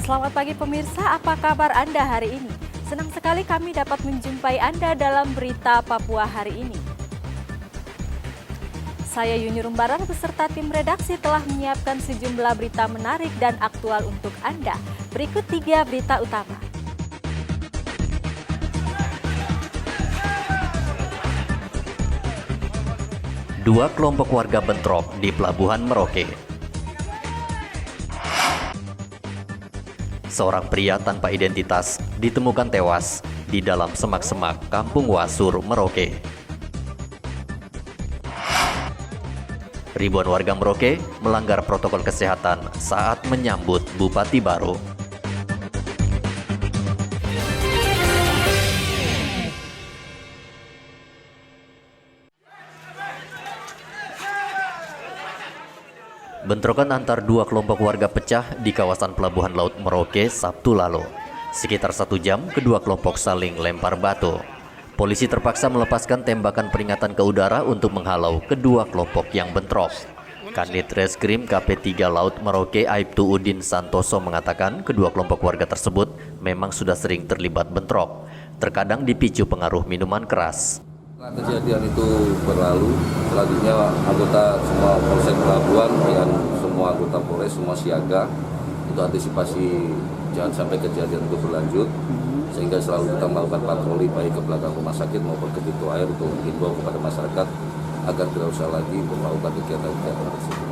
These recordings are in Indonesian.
Selamat pagi pemirsa, apa kabar Anda hari ini? Senang sekali kami dapat menjumpai Anda dalam berita Papua hari ini. Saya Yuni Rumbaran beserta tim redaksi telah menyiapkan sejumlah berita menarik dan aktual untuk Anda. Berikut 3 berita utama. Dua kelompok warga bentrok di Pelabuhan Merauke. Seorang pria tanpa identitas ditemukan tewas di dalam semak-semak Kampung Wasur, Merauke. Ribuan warga Merauke melanggar protokol kesehatan saat menyambut Bupati baru. Bentrokan antar dua kelompok warga pecah di kawasan Pelabuhan Laut Merauke Sabtu lalu. Sekitar 1 jam, kedua kelompok saling lempar batu. Polisi terpaksa melepaskan tembakan peringatan ke udara untuk menghalau kedua kelompok yang bentrok. Kanit Reskrim KP3 Laut Merauke Aibtu Udin Santoso mengatakan kedua kelompok warga tersebut memang sudah sering terlibat bentrok, terkadang dipicu pengaruh minuman keras. Setelah kejadian itu berlalu, selanjutnya anggota semua Polsek Pelabuhan dengan semua anggota Polres semua siaga untuk antisipasi jangan sampai kejadian itu berlanjut, sehingga selalu kita melakukan patroli baik ke belakang rumah sakit maupun ke pintu air untuk menghimbau kepada masyarakat agar tidak usah lagi melakukan kegiatan-kegiatan tersebut.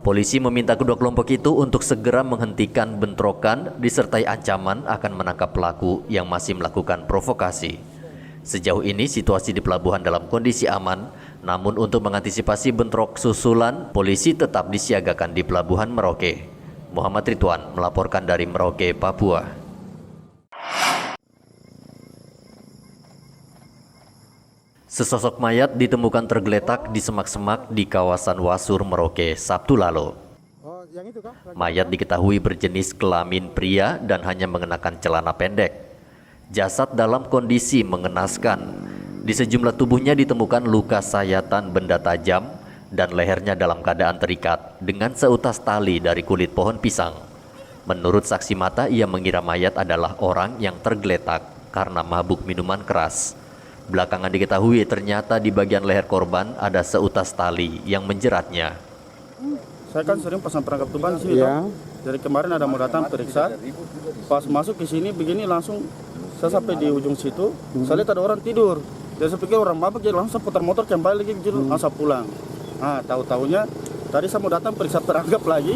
Polisi meminta kedua kelompok itu untuk segera menghentikan bentrokan disertai ancaman akan menangkap pelaku yang masih melakukan provokasi. Sejauh ini situasi di pelabuhan dalam kondisi aman, namun untuk mengantisipasi bentrok susulan, polisi tetap disiagakan di Pelabuhan Merauke. Muhammad Ridwan melaporkan dari Merauke, Papua. Sesosok mayat ditemukan tergeletak di semak-semak di kawasan Wasur, Merauke, Sabtu lalu. Mayat diketahui berjenis kelamin pria dan hanya mengenakan celana pendek. Jasad dalam kondisi mengenaskan. Di sejumlah tubuhnya ditemukan luka sayatan benda tajam dan lehernya dalam keadaan terikat dengan seutas tali dari kulit pohon pisang. Menurut saksi mata, ia mengira mayat adalah orang yang tergeletak karena mabuk minuman keras. Belakangan diketahui ternyata di bagian leher korban ada seutas tali yang menjeratnya. Saya kan sering pasang perangkap tuban di sini, toh. Dari kemarin ada mau datang periksa. Pas masuk ke sini begini langsung saya sampai di ujung situ, saya lihat ada orang tidur. Jadi saya pikir orang mabuk, jadi langsung putar motor kembali lagi, jadi langsung pulang. Nah, tahu-tahunya tadi saya mau datang periksa perangkap lagi,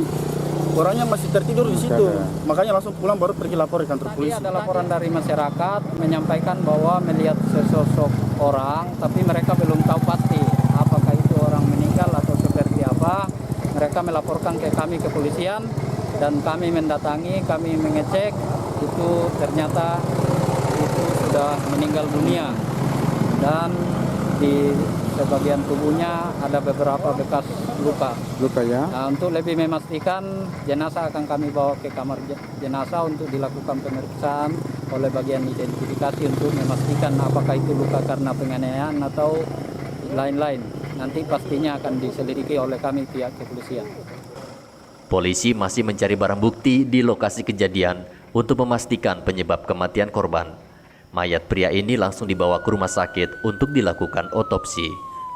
orangnya masih tertidur di situ. Makanya langsung pulang baru pergi lapor di kantor polisi. Ada laporan dari masyarakat menyampaikan bahwa melihat sesosok orang, tapi mereka belum tahu pasti apakah itu orang meninggal atau seperti apa. Mereka melaporkan ke kami kepolisian dan kami mendatangi, kami mengecek, itu ternyata itu sudah meninggal dunia dan di sebagian tubuhnya ada beberapa bekas luka ya. Nah, untuk lebih memastikan jenazah akan kami bawa ke kamar jenazah untuk dilakukan pemeriksaan oleh bagian identifikasi untuk memastikan apakah itu luka karena penganiayaan atau lain-lain. Nanti pastinya akan diselidiki oleh kami pihak kepolisian. Polisi masih mencari barang bukti di lokasi kejadian untuk memastikan penyebab kematian korban. Mayat pria ini langsung dibawa ke rumah sakit untuk dilakukan otopsi.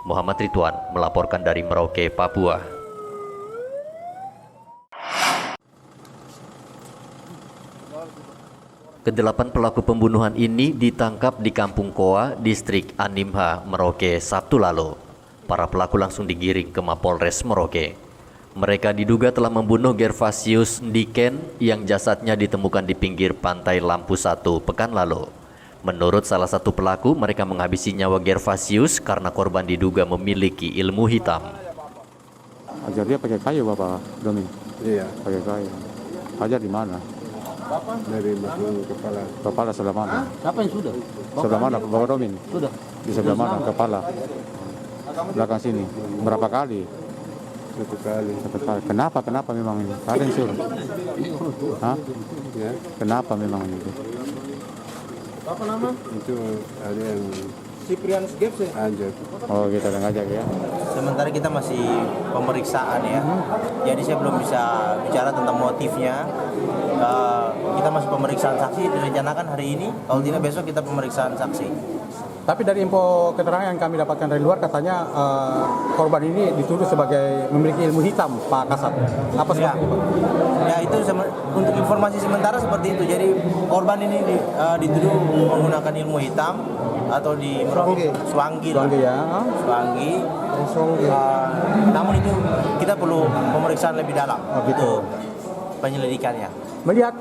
Muhammad Ridwan melaporkan dari Merauke, Papua. Kedelapan pelaku pembunuhan ini ditangkap di Kampung Koa, Distrik Animha, Merauke, Sabtu lalu. Para pelaku langsung digiring ke Mapolres Merauke. Mereka diduga telah membunuh Gervasius Ndiken yang jasadnya ditemukan di pinggir pantai Lampu 1 pekan lalu. Menurut salah satu pelaku, mereka menghabisi nyawa Gervasius karena korban diduga memiliki ilmu hitam. Ajar dia pakai kayu, Bapak Domin? Iya. Pakai kayu. Ajar di mana? Dari kepala. Kepala sebelah mana? Siapa yang sudah? Sebelah mana, Bapak Domin? Sudah. Di sebelah mana? Kepala. Belakang sini. Berapa kali? 1 kali. 1 kali. Kenapa memang ini? Ada yang suruh? Hah? Ya. Kenapa memang ini? Apa nama? Itu ada yang Cyprianus Gibbs ya? Anjir. Oh, kita udah ngajak ya. sementara kita masih pemeriksaan ya. Jadi saya belum bisa bicara tentang motifnya. Kita masih pemeriksaan saksi, direncanakan hari ini, kalau tidak besok kita pemeriksaan saksi. Tapi dari info keterangan yang kami dapatkan dari luar katanya korban ini dituduh sebagai memiliki ilmu hitam, Pak Kasat. Apa seperti itu, Pak? Ya itu untuk informasi sementara seperti itu. Jadi korban ini dituduh menggunakan ilmu hitam atau di Swangi. Swangi. Namun itu kita perlu pemeriksaan lebih dalam. Gitu. Penyelidikannya. Melihat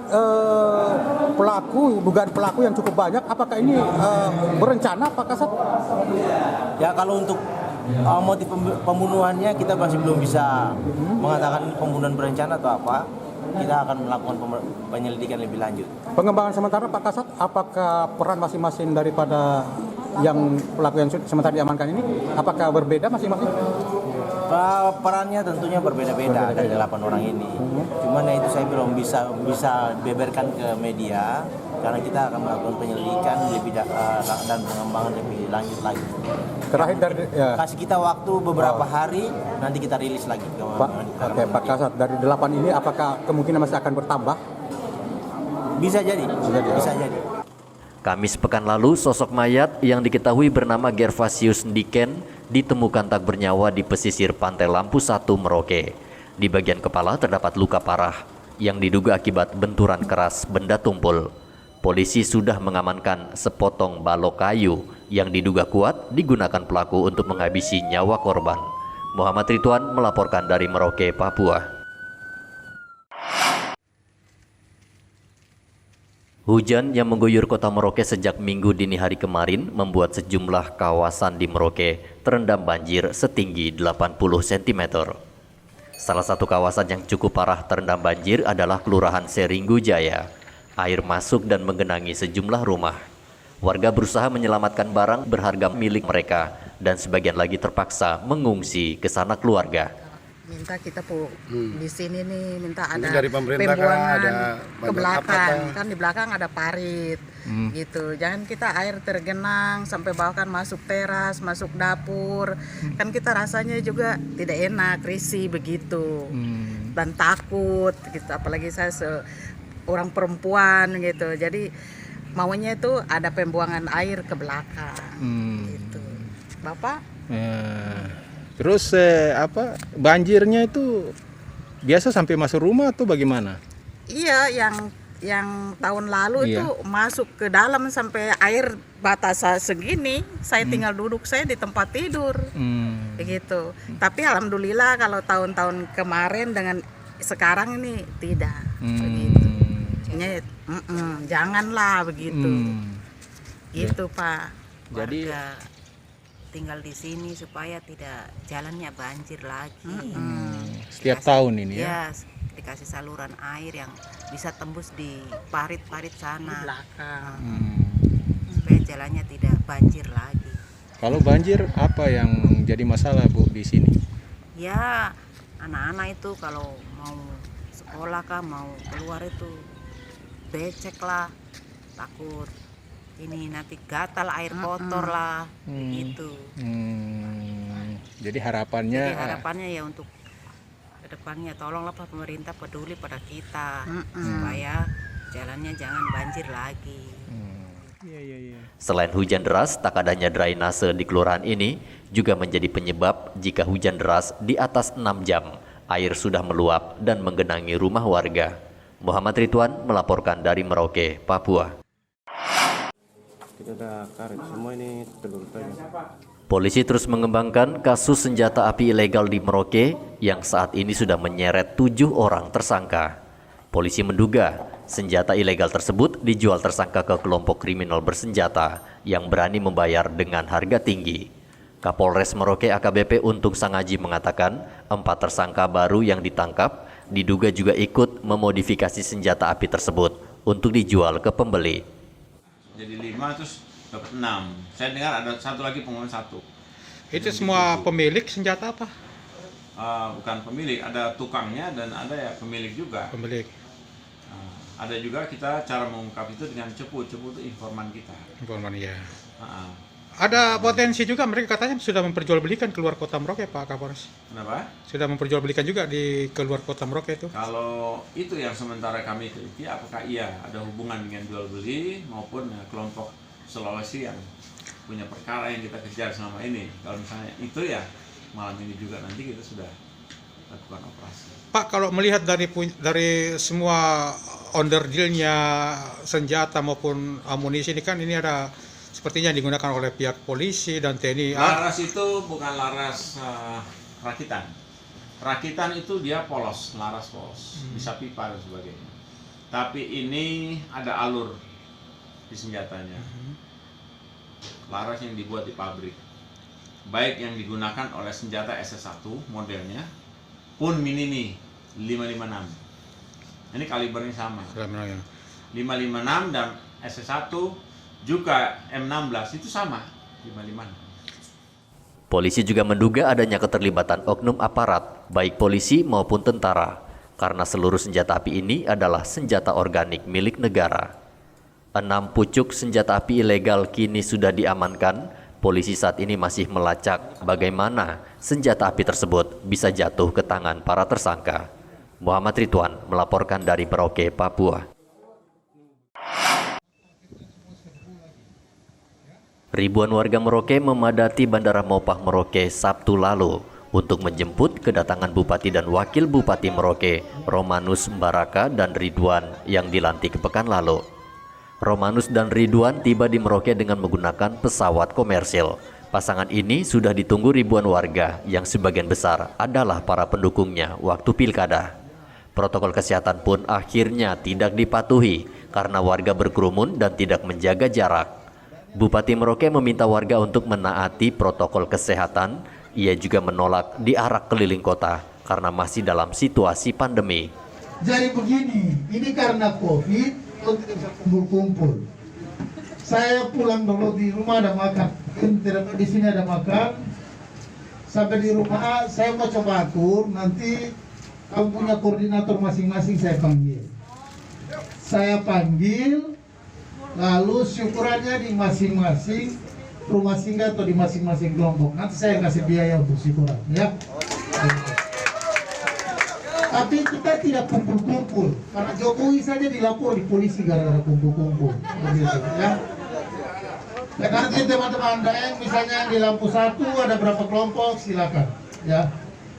dugaan pelaku yang cukup banyak, apakah ini berencana, Pak Kasat? Ya kalau untuk motif pembunuhannya kita masih belum bisa mengatakan pembunuhan berencana atau apa. Kita akan melakukan penyelidikan lebih lanjut. Pengembangan sementara, Pak Kasat, apakah peran masing-masing daripada yang pelaku yang sementara diamankan ini, apakah berbeda masing-masing? Perannya tentunya berbeda-beda dari 8 orang ini. Cuman itu saya belum bisa beberkan ke media karena kita akan melakukan penyelidikan lebih dan pengembangan lebih lanjut lagi. Terakhir dari kasih kita waktu beberapa hari, nanti kita rilis lagi. Pak Kasat, dari 8 ini apakah kemungkinan masih akan bertambah? Bisa jadi. Kamis pekan lalu, sosok mayat yang diketahui bernama Gervasius Ndiken ditemukan tak bernyawa di pesisir pantai Lampu 1, Merauke. Di bagian kepala terdapat luka parah yang diduga akibat benturan keras benda tumpul. Polisi sudah mengamankan sepotong balok kayu yang diduga kuat digunakan pelaku untuk menghabisi nyawa korban. Muhammad Ridwan melaporkan dari Merauke, Papua. Hujan yang mengguyur kota Merauke sejak Minggu dini hari kemarin membuat sejumlah kawasan di Merauke terendam banjir setinggi 80 cm. Salah satu kawasan yang cukup parah terendam banjir adalah Kelurahan Seringgu Jaya. Air masuk dan menggenangi sejumlah rumah. Warga berusaha menyelamatkan barang berharga milik mereka dan sebagian lagi terpaksa mengungsi ke sanak keluarga. Minta kita di sini nih minta ada dari pemerintah pembuangan ada ke belakang kan di belakang ada parit gitu, jangan kita air tergenang sampai bahkan masuk teras, masuk dapur, kan kita rasanya juga tidak enak, risih begitu dan takut gitu, apalagi saya seorang perempuan gitu, jadi maunya itu ada pembuangan air ke belakang gitu. Bapak? Terus banjirnya itu biasa sampai masuk rumah atau bagaimana? Iya, yang tahun lalu itu masuk ke dalam sampai air batas segini. Saya tinggal duduk saya di tempat tidur, begitu. Tapi alhamdulillah kalau tahun-tahun kemarin dengan sekarang ini tidak begitu. Janganlah begitu, gitu Pak. Jadi tinggal di sini supaya tidak jalannya banjir lagi. Setiap tahun ini ya? Dikasih saluran air yang bisa tembus di parit-parit sana. Di belakang. Supaya jalannya tidak banjir lagi. Kalau banjir apa yang jadi masalah Bu di sini? Ya, anak-anak itu kalau mau sekolah kah, mau keluar itu becek lah, takut ini nanti gatal air kotor lah begitu. Jadi harapannya ya untuk kedepannya tolonglah Pak pemerintah peduli pada kita supaya jalannya jangan banjir lagi. Selain hujan deras, tak adanya drainase di kelurahan ini juga menjadi penyebab jika hujan deras di atas 6 jam air sudah meluap dan menggenangi rumah warga. Muhammad Ridwan melaporkan dari Merauke, Papua. Ada karet semua ini telur tanya. Polisi terus mengembangkan kasus senjata api ilegal di Merauke yang saat ini sudah menyeret 7 orang tersangka. Polisi menduga senjata ilegal tersebut dijual tersangka ke kelompok kriminal bersenjata yang berani membayar dengan harga tinggi. Kapolres Merauke AKBP Untung Sangaji mengatakan 4 tersangka baru yang ditangkap diduga juga ikut memodifikasi senjata api tersebut untuk dijual ke pembeli. Jadi 5 terus dapat 6. Saya dengar ada satu lagi pengumuman 1. Itu semua pemilik senjata apa? Bukan pemilik, ada tukangnya dan ada ya pemilik juga. Pemilik. Ada juga kita cara mengungkap itu dengan cepu. Cepu itu informan kita. Informan ya. Ada potensi juga mereka katanya sudah memperjualbelikan keluar kota Merauke, Pak Kapolres. Kenapa? Sudah memperjualbelikan juga di keluar kota Merauke itu. Kalau itu yang sementara kami teliti, apakah iya ada hubungan dengan jual beli maupun kelompok Sulawesi yang punya perkara yang kita kejar selama ini. Kalau misalnya itu ya malam ini juga nanti kita sudah lakukan operasi. Pak, kalau melihat dari semua onderdilnya senjata maupun amunisi ini kan ini ada sepertinya digunakan oleh pihak polisi dan TNI. Laras itu bukan laras rakitan. Rakitan itu dia polos, laras polos, bisa pipa dan sebagainya. Tapi ini ada alur di senjatanya. Laras yang dibuat di pabrik, baik yang digunakan oleh senjata SS1 modelnya, pun Minimi 556. Ini kalibernya sama. 556 dan SS1 juga M16 itu sama 556. Polisi juga menduga adanya keterlibatan oknum aparat, baik polisi maupun tentara, karena seluruh senjata api ini adalah senjata organik milik negara. 6 pucuk senjata api ilegal kini sudah diamankan. Polisi saat ini masih melacak bagaimana senjata api tersebut bisa jatuh ke tangan para tersangka. Muhammad Ridwan melaporkan dari Merauke, Papua. Ribuan warga Merauke memadati Bandara Mopah Merauke Sabtu lalu untuk menjemput kedatangan Bupati dan Wakil Bupati Merauke, Romanus Baraka dan Ridwan yang dilantik pekan lalu. Romanus dan Ridwan tiba di Merauke dengan menggunakan pesawat komersil. Pasangan ini sudah ditunggu ribuan warga yang sebagian besar adalah para pendukungnya waktu pilkada. Protokol kesehatan pun akhirnya tidak dipatuhi karena warga berkerumun dan tidak menjaga jarak. Bupati Merauke meminta warga untuk menaati protokol kesehatan. Ia juga menolak diarak keliling kota karena masih dalam situasi pandemi. Jadi begini, ini karena COVID, lo tidak bisa kumpul-kumpul. Saya pulang dulu di rumah ada makan, di sini ada makan. Sampai di rumah saya mau coba atur, nanti kamu punya koordinator masing-masing saya panggil. Saya panggil. Lalu syukurannya di masing-masing rumah singgah atau di masing-masing kelompok. Nanti saya kasih biaya untuk syukuran, ya. Tapi kita tidak kumpul-kumpul. Karena Jokowi saja dilapor di polisi gara-gara kumpul-kumpul. Begitu, ya. Ya, nanti teman-teman daeng misalnya di Lampu 1 ada berapa kelompok, silakan, ya.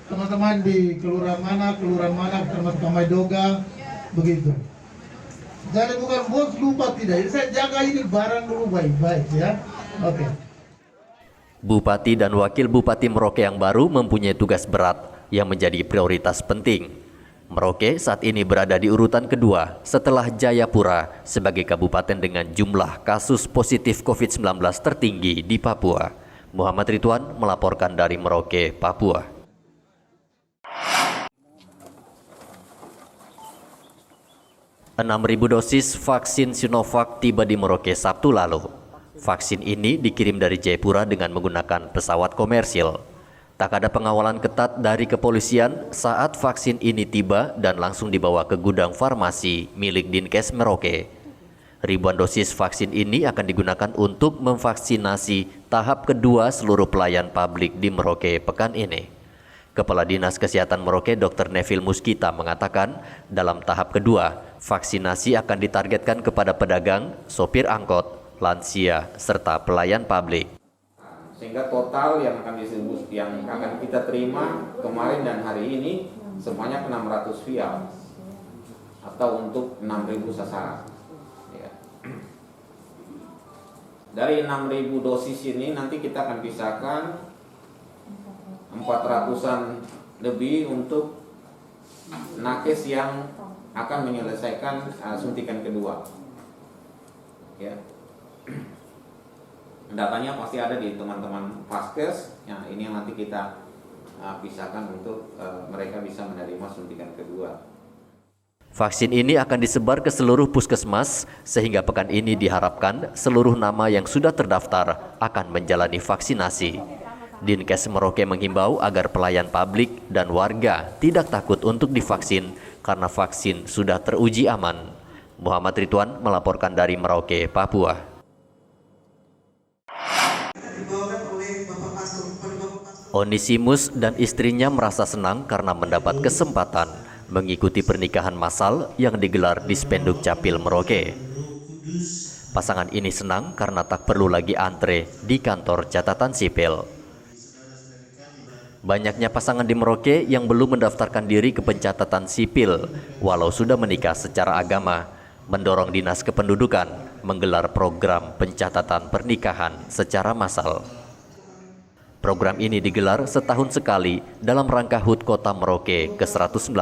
Teman-teman di kelurahan mana, termasuk Maidoga, begitu. Jadi bukan bos lupa tidak, saya jaga ini barang dulu baik-baik, ya. Oke. Bupati dan Wakil Bupati Merauke yang baru mempunyai tugas berat yang menjadi prioritas penting. Merauke saat ini berada di urutan kedua setelah Jayapura sebagai kabupaten dengan jumlah kasus positif COVID-19 tertinggi di Papua. Muhammad Ridwan melaporkan dari Merauke, Papua. 6.000 dosis vaksin Sinovac tiba di Merauke Sabtu lalu. Vaksin ini dikirim dari Jayapura dengan menggunakan pesawat komersil. Tak ada pengawalan ketat dari kepolisian saat vaksin ini tiba dan langsung dibawa ke gudang farmasi milik Dinkes Merauke. Ribuan dosis vaksin ini akan digunakan untuk memvaksinasi tahap kedua seluruh pelayan publik di Merauke pekan ini. Kepala Dinas Kesehatan Merauke Dr. Neville Muskita mengatakan dalam tahap kedua, vaksinasi akan ditargetkan kepada pedagang, sopir angkot, lansia, serta pelayan publik. Sehingga total yang akan kita terima kemarin dan hari ini sebanyak 600 vial atau untuk 6.000 sasaran. Ya. Dari 6.000 dosis ini nanti kita akan pisahkan 400-an lebih untuk nakes yang akan menyelesaikan suntikan kedua. Ya. Datanya pasti ada di teman-teman Paskes. Ya, ini yang nanti kita pisahkan untuk mereka bisa menerima suntikan kedua. Vaksin ini akan disebar ke seluruh puskesmas sehingga pekan ini diharapkan seluruh nama yang sudah terdaftar akan menjalani vaksinasi. Dinkes Merauke menghimbau agar pelayan publik dan warga tidak takut untuk divaksin karena vaksin sudah teruji aman. Muhammad Ridwan melaporkan dari Merauke, Papua. Onesimus dan istrinya merasa senang karena mendapat kesempatan mengikuti pernikahan massal yang digelar di Spenduk Capil Merauke. Pasangan ini senang karena tak perlu lagi antre di kantor catatan sipil. Banyaknya pasangan di Merauke yang belum mendaftarkan diri ke pencatatan sipil walau sudah menikah secara agama, mendorong Dinas Kependudukan menggelar program pencatatan pernikahan secara massal. Program ini digelar setahun sekali dalam rangka HUT Kota Merauke ke-119.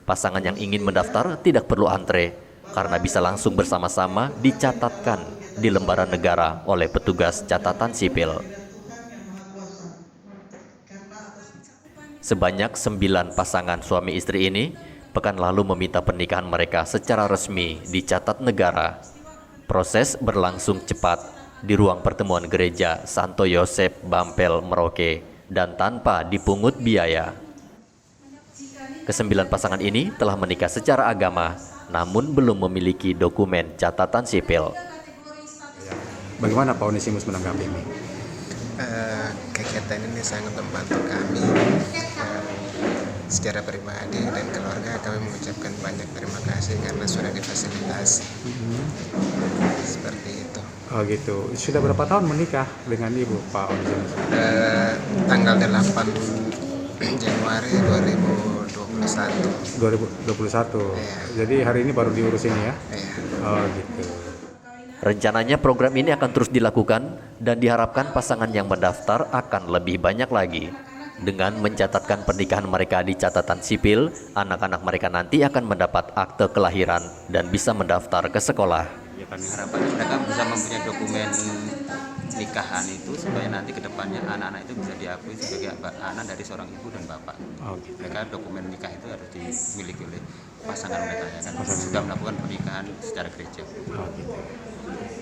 Pasangan yang ingin mendaftar tidak perlu antre karena bisa langsung bersama-sama dicatatkan di lembaran negara oleh petugas catatan sipil. Sebanyak 9 pasangan suami istri ini pekan lalu meminta pernikahan mereka secara resmi dicatat negara. Proses berlangsung cepat di ruang pertemuan gereja Santo Yosef Bampel Merauke dan tanpa dipungut biaya. Kesembilan pasangan ini telah menikah secara agama namun belum memiliki dokumen catatan sipil. Bagaimana Pak Onesimus menanggapi ini? Kegiatan ini sangat membantu kami secara pribadi dan keluarga. Kami mengucapkan banyak terima kasih karena sudah difasilitasi. Seperti itu. Oh gitu. Sudah berapa tahun menikah dengan Ibu, Pak Onesimus? Tanggal 8 Januari 2021. 2021. Iya. Jadi hari ini baru diurus ini ya? Iya. Oh gitu. Rencananya program ini akan terus dilakukan dan diharapkan pasangan yang mendaftar akan lebih banyak lagi. Dengan mencatatkan pernikahan mereka di catatan sipil, anak-anak mereka nanti akan mendapat akte kelahiran dan bisa mendaftar ke sekolah. Harapannya mereka bisa mempunyai dokumen nikahan itu supaya nanti ke depannya anak-anak itu bisa diakui sebagai anak dari seorang ibu dan bapak. Mereka dokumen nikah itu harus dimiliki oleh pasangan mereka ya, dan sudah melakukan pernikahan secara gereja.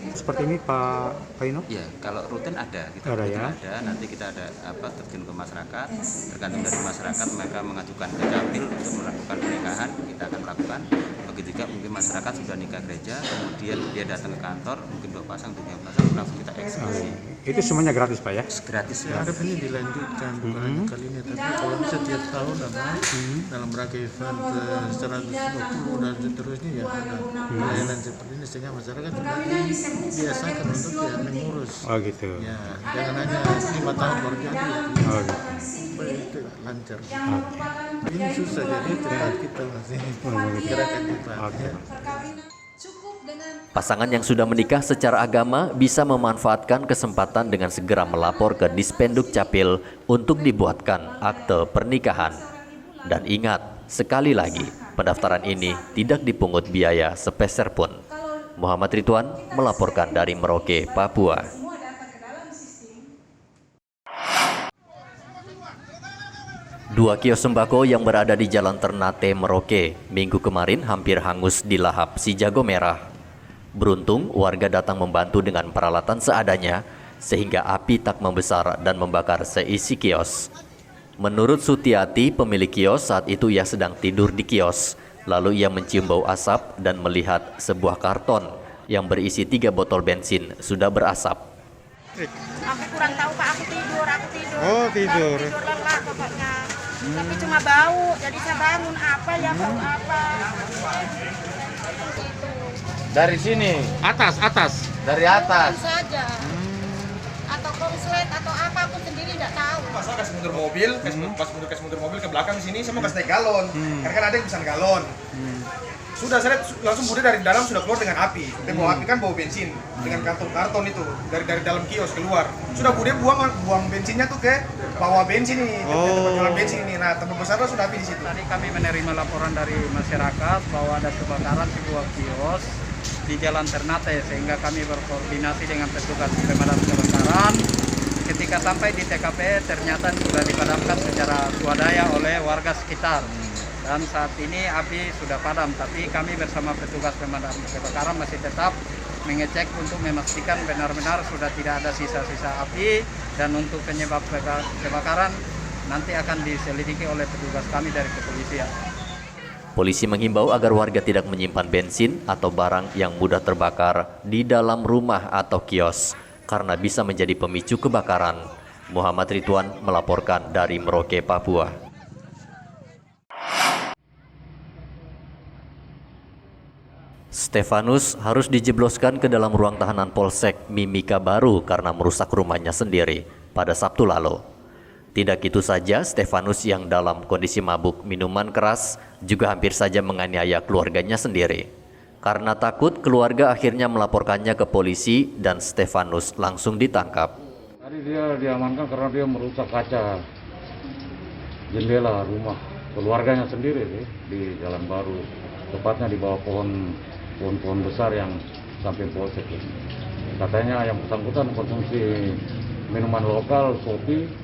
Seperti ini Pak Ino? Ya, kalau rutin ada, kita ada, rutin ya? ada. Nanti kita ada terjun ke masyarakat, tergantung dari masyarakat mereka mengajukan ke Capil untuk melakukan pernikahan, kita akan melakukan. Begitu juga mungkin masyarakat sudah nikah gereja, kemudian dia datang ke kantor, mungkin 2 pasang, 3 pasang, langsung kita eksekusi. Itu semuanya gratis Pak ya? Gratis ya. Harap ini dilanjutkan bukan hanya kali ini, tapi kalau bisa tiap tahun ada dalam rangka event 120 dan seterusnya ya ada pelayanan seperti ini sehingga masyarakat juga dibiasakan untuk ya mengurus. Oh gitu. Ya, jangan hanya 5 tahun baru jadi. Oh gitu. Supaya itu lancar. Ini susah jadi tempat kita masih gerakan kita. Ya. Pasangan yang sudah menikah secara agama bisa memanfaatkan kesempatan dengan segera melapor ke Dispenduk Capil untuk dibuatkan akte pernikahan. Dan ingat, sekali lagi, pendaftaran ini tidak dipungut biaya sepeser pun. Muhammad Ridwan melaporkan dari Merauke, Papua. Dua kios sembako yang berada di Jalan Ternate, Merauke, Minggu kemarin hampir hangus dilahap si jago merah. Beruntung warga datang membantu dengan peralatan seadanya sehingga api tak membesar dan membakar seisi kios. Menurut Sutiati, pemilik kios, saat itu ia sedang tidur di kios. Lalu ia mencium bau asap dan melihat sebuah karton yang berisi 3 botol bensin sudah berasap. Aku kurang tahu Pak, aku tidur. Oh, tidur. Tidur lelah pokoknya. Tapi cuma bau, jadi saya bangun apa ya bau apa. Dari sini? Atas. Dari atas? Bisa saja. Atau konslet atau apa aku sendiri nggak tahu. Pas saya kasih mundur mobil, pas mundur mobil ke belakang sini, saya mau kasih naik galon. Karena kan ada yang pesan galon. Sudah saya langsung bude dari dalam sudah keluar dengan api. Dan bau api kan bau bensin dengan karton itu dari dalam kios keluar. Sudah bude buang bensinnya tuh ke bawah bensin ini, tempat jualan bensin ini. Nah, terbesarnya sudah api di situ. Tadi kami menerima laporan dari masyarakat bahwa ada kebakaran sebuah kios di Jalan Ternate, sehingga kami berkoordinasi dengan petugas pemadam kebakaran. Ketika sampai di TKP ternyata sudah dipadamkan secara swadaya oleh warga sekitar. Dan saat ini api sudah padam, tapi kami bersama petugas pemadam kebakaran masih tetap mengecek untuk memastikan benar-benar sudah tidak ada sisa-sisa api, dan untuk penyebab kebakaran nanti akan diselidiki oleh petugas kami dari kepolisian. Polisi menghimbau agar warga tidak menyimpan bensin atau barang yang mudah terbakar di dalam rumah atau kios, karena bisa menjadi pemicu kebakaran. Muhammad Ridwan melaporkan dari Merauke, Papua. Stefanus harus dijebloskan ke dalam ruang tahanan Polsek Mimika Baru karena merusak rumahnya sendiri pada Sabtu lalu. Tidak itu saja, Stefanus yang dalam kondisi mabuk minuman keras juga hampir saja menganiaya keluarganya sendiri. Karena takut, keluarga akhirnya melaporkannya ke polisi dan Stefanus langsung ditangkap. Tadi dia diamankan karena dia merusak kaca jendela rumah keluarganya sendiri di Jalan Baru, tepatnya di bawah pohon besar yang samping polsek. Katanya yang bersangkutan konsumsi minuman lokal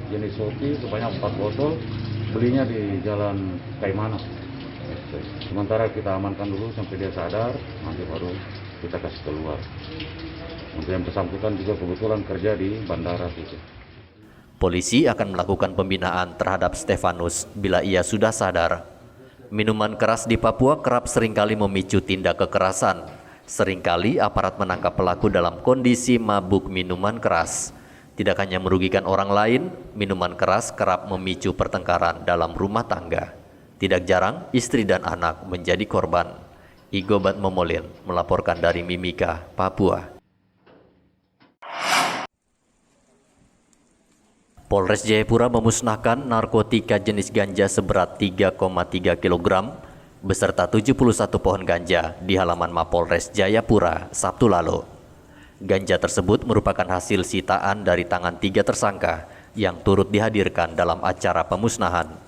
jenis Sopi sebanyak 4 botol, belinya di Jalan Kaimana. Sementara kita amankan dulu sampai dia sadar, nanti baru kita kasih keluar. Untuk yang bersangkutan juga kebetulan kerja di bandara gitu. Polisi akan melakukan pembinaan terhadap Stefanus bila ia sudah sadar. Minuman keras di Papua kerap seringkali memicu tindak kekerasan. Seringkali aparat menangkap pelaku dalam kondisi mabuk minuman keras. Tidak hanya merugikan orang lain, minuman keras kerap memicu pertengkaran dalam rumah tangga. Tidak jarang istri dan anak menjadi korban. Igobat Momolin melaporkan dari Mimika, Papua. Polres Jayapura memusnahkan narkotika jenis ganja seberat 3,3 kg beserta 71 pohon ganja di halaman Mapolres Jayapura Sabtu lalu. Ganja tersebut merupakan hasil sitaan dari tangan 3 tersangka yang turut dihadirkan dalam acara pemusnahan.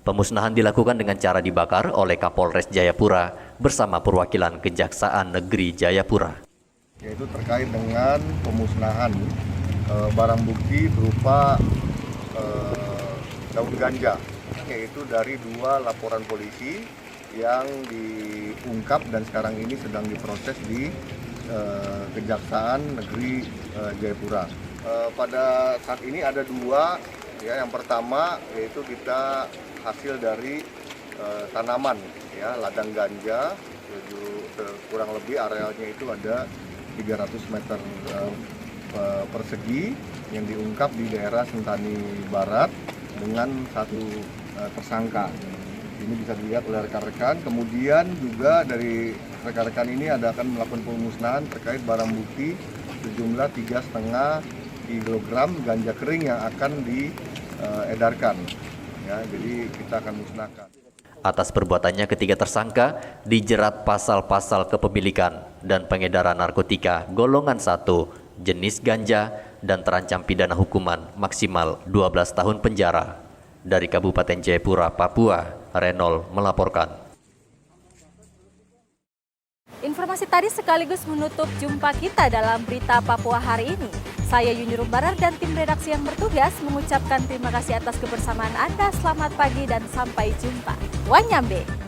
Pemusnahan dilakukan dengan cara dibakar oleh Kapolres Jayapura bersama perwakilan Kejaksaan Negeri Jayapura. Yaitu terkait dengan pemusnahan barang bukti berupa daun ganja, yaitu dari 2 laporan polisi yang diungkap dan sekarang ini sedang diproses di Kejaksaan Negeri Jayapura. Pada saat ini ada 2, ya. Yang pertama yaitu kita hasil dari tanaman, ya, ladang ganja, kurang lebih arealnya itu ada 300 meter persegi yang diungkap di daerah Sentani Barat dengan 1 tersangka. Ini bisa dilihat oleh rekan-rekan. Kemudian juga dari rekan-rekan ini akan melakukan pemusnahan terkait barang bukti sejumlah 3,5 kg ganja kering yang akan diedarkan. Ya, jadi kita akan musnahkan. Atas perbuatannya ketiga tersangka dijerat pasal-pasal kepemilikan dan pengedaran narkotika golongan 1 jenis ganja dan terancam pidana hukuman maksimal 12 tahun penjara. Dari Kabupaten Jayapura, Papua, Renol melaporkan. Informasi tadi sekaligus menutup jumpa kita dalam berita Papua hari ini. Saya Yuni Rumbarar dan tim redaksi yang bertugas mengucapkan terima kasih atas kebersamaan Anda. Selamat pagi dan sampai jumpa. Wanyambe.